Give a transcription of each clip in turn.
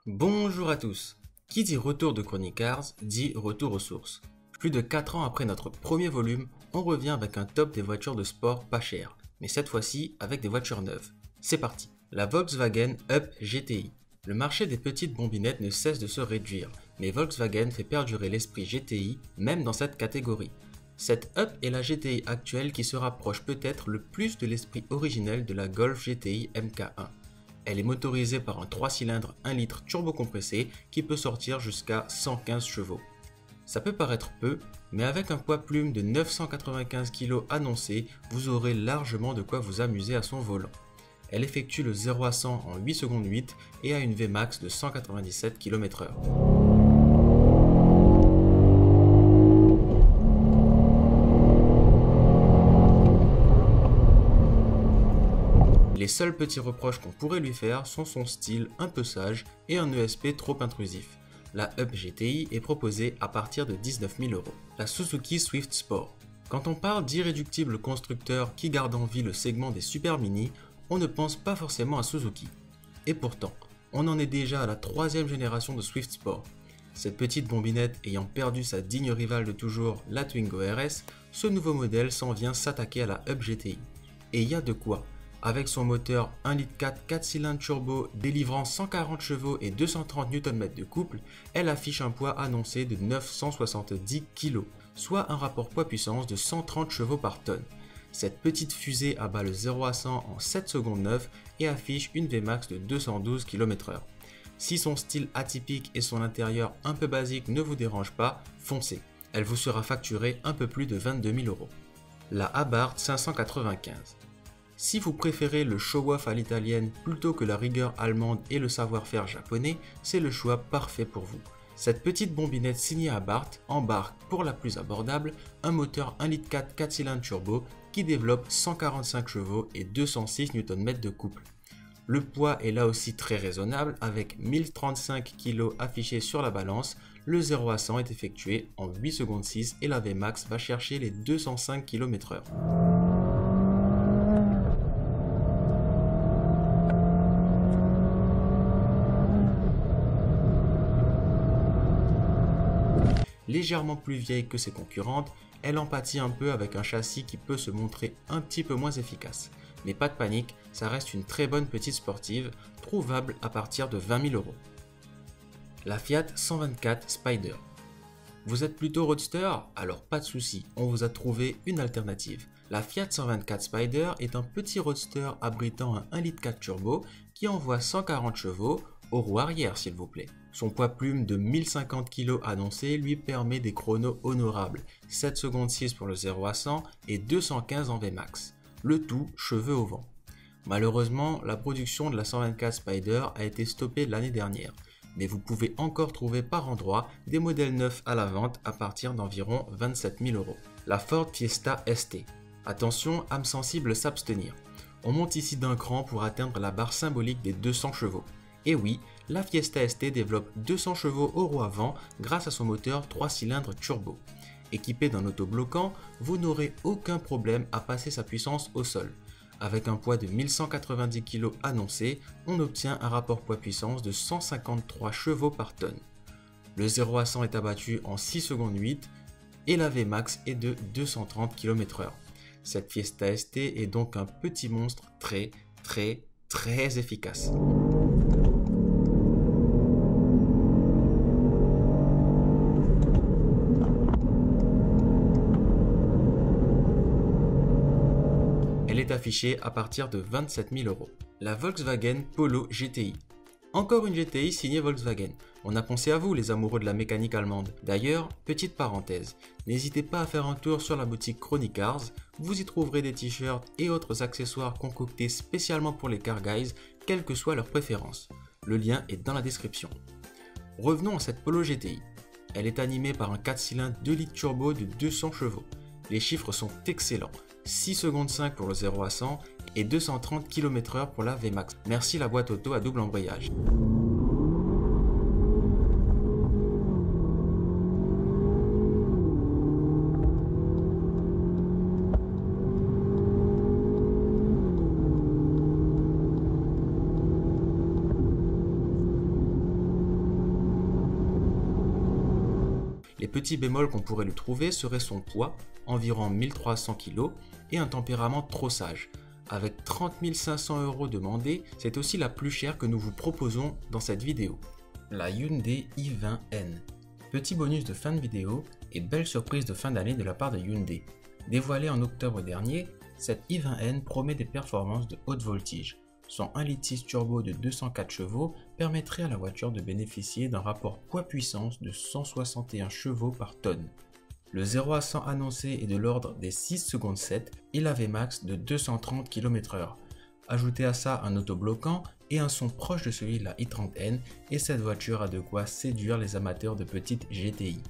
Bonjour à tous. Qui dit retour de Chronic Cars dit retour aux sources. Plus de 4 ans après notre premier volume, on revient avec un top des voitures de sport pas chères, mais cette fois-ci avec des voitures neuves. C'est parti. La Volkswagen Up GTI. Le marché des petites bombinettes ne cesse de se réduire, mais Volkswagen fait perdurer l'esprit GTI même dans cette catégorie. Cette Up est la GTI actuelle qui se rapproche peut-être le plus de l'esprit originel de la Golf GTI MK1. Elle est motorisée par un 3 cylindres 1 litre turbocompressé qui peut sortir jusqu'à 115 chevaux. Ça peut paraître peu, mais avec un poids plume de 995 kg annoncé, vous aurez largement de quoi vous amuser à son volant. Elle effectue le 0 à 100 en 8 secondes 8 et a une Vmax de 197 km/h. Les seuls petits reproches qu'on pourrait lui faire sont son style un peu sage et un ESP trop intrusif. La Up GTI est proposée à partir de 19 000 €. La Suzuki Swift Sport. Quand on parle d'irréductible constructeur qui garde en vie le segment des super mini, on ne pense pas forcément à Suzuki. Et pourtant, on en est déjà à la 3e génération de Swift Sport. Cette petite bombinette ayant perdu sa digne rivale de toujours, la Twingo RS, ce nouveau modèle s'en vient s'attaquer à la Up GTI. Et il y a de quoi. Avec son moteur 1,4 litre 4 cylindres turbo délivrant 140 chevaux et 230 Nm de couple, elle affiche un poids annoncé de 970 kg, soit un rapport poids-puissance de 130 chevaux par tonne. Cette petite fusée abat le 0 à 100 en 7 secondes 9 et affiche une Vmax de 212 km/h. Si son style atypique et son intérieur un peu basique ne vous dérangent pas, foncez. Elle vous sera facturée un peu plus de 22 000 €. La Abarth 595. Si vous préférez le show-off à l'italienne plutôt que la rigueur allemande et le savoir-faire japonais, c'est le choix parfait pour vous. Cette petite bombinette signée Abarth embarque, pour la plus abordable, un moteur 1,4 litre 4 cylindres turbo qui développe 145 chevaux et 206 Nm de couple. Le poids est là aussi très raisonnable avec 1035 kg affichés sur la balance, le 0 à 100 est effectué en 8 secondes 6 et la Vmax va chercher les 205 km/h. Légèrement plus vieille que ses concurrentes, elle en pâtit un peu avec un châssis qui peut se montrer un petit peu moins efficace. Mais pas de panique, ça reste une très bonne petite sportive, trouvable à partir de 20 000 €. La Fiat 124 Spider. Vous êtes plutôt roadster? Alors pas de souci, on vous a trouvé une alternative. La Fiat 124 Spider est un petit roadster abritant un 1,4 litre turbo qui envoie 140 chevaux, aux roues arrière s'il vous plaît. Son poids plume de 1050 kg annoncé lui permet des chronos honorables, 7 secondes 6 pour le 0 à 100 et 215 en Vmax. Le tout cheveux au vent. Malheureusement, la production de la 124 Spider a été stoppée l'année dernière, mais vous pouvez encore trouver par endroits des modèles neufs à la vente à partir d'environ 27 000 €. La Ford Fiesta ST. Attention, âme sensible s'abstenir. On monte ici d'un cran pour atteindre la barre symbolique des 200 chevaux. Et oui, la Fiesta ST développe 200 chevaux au roues avant grâce à son moteur 3 cylindres turbo. Équipé d'un autobloquant, vous n'aurez aucun problème à passer sa puissance au sol. Avec un poids de 1190 kg annoncé, on obtient un rapport poids-puissance de 153 chevaux par tonne. Le 0 à 100 est abattu en 6 secondes 8 et la Vmax est de 230 km/h. Cette Fiesta ST est donc un petit monstre très efficace. Elle est affichée à partir de 27 000 €. La Volkswagen Polo GTI. Encore une GTI signée Volkswagen. On a pensé à vous les amoureux de la mécanique allemande. D'ailleurs, petite parenthèse, n'hésitez pas à faire un tour sur la boutique Chronic Cars, vous y trouverez des t-shirts et autres accessoires concoctés spécialement pour les car guys, quelle que soit leur préférence. Le lien est dans la description. Revenons à cette Polo GTI. Elle est animée par un 4 cylindres 2 litres turbo de 200 chevaux. Les chiffres sont excellents. 6 secondes 5 pour le 0 à 100 et 230 km/h pour la Vmax. Merci la boîte auto à double embrayage. Les petits bémols qu'on pourrait lui trouver seraient son poids, environ 1300 kg, et un tempérament trop sage. Avec 30 500 € demandés, c'est aussi la plus chère que nous vous proposons dans cette vidéo. La Hyundai i20N. Petit bonus de fin de vidéo et belle surprise de fin d'année de la part de Hyundai. Dévoilée en octobre dernier, cette i20N promet des performances de haute voltige. Son 1,6 L turbo de 204 chevaux permettrait à la voiture de bénéficier d'un rapport poids-puissance de 161 chevaux par tonne. Le 0 à 100 annoncé est de l'ordre des 6 secondes 7 et la Vmax de 230 km/h. Ajoutez à ça un autobloquant et un son proche de celui de la i30N et cette voiture a de quoi séduire les amateurs de petites GTI.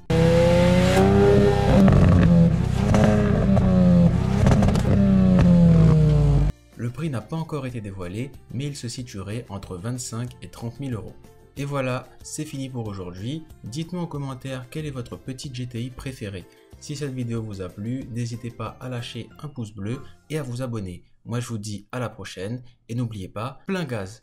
Le prix n'a pas encore été dévoilé, mais il se situerait entre 25 et 30 000 €. Et voilà, c'est fini pour aujourd'hui. Dites-moi en commentaire quelle est votre petite GTI préférée. Si cette vidéo vous a plu, n'hésitez pas à lâcher un pouce bleu et à vous abonner. Moi je vous dis à la prochaine et n'oubliez pas, plein gaz!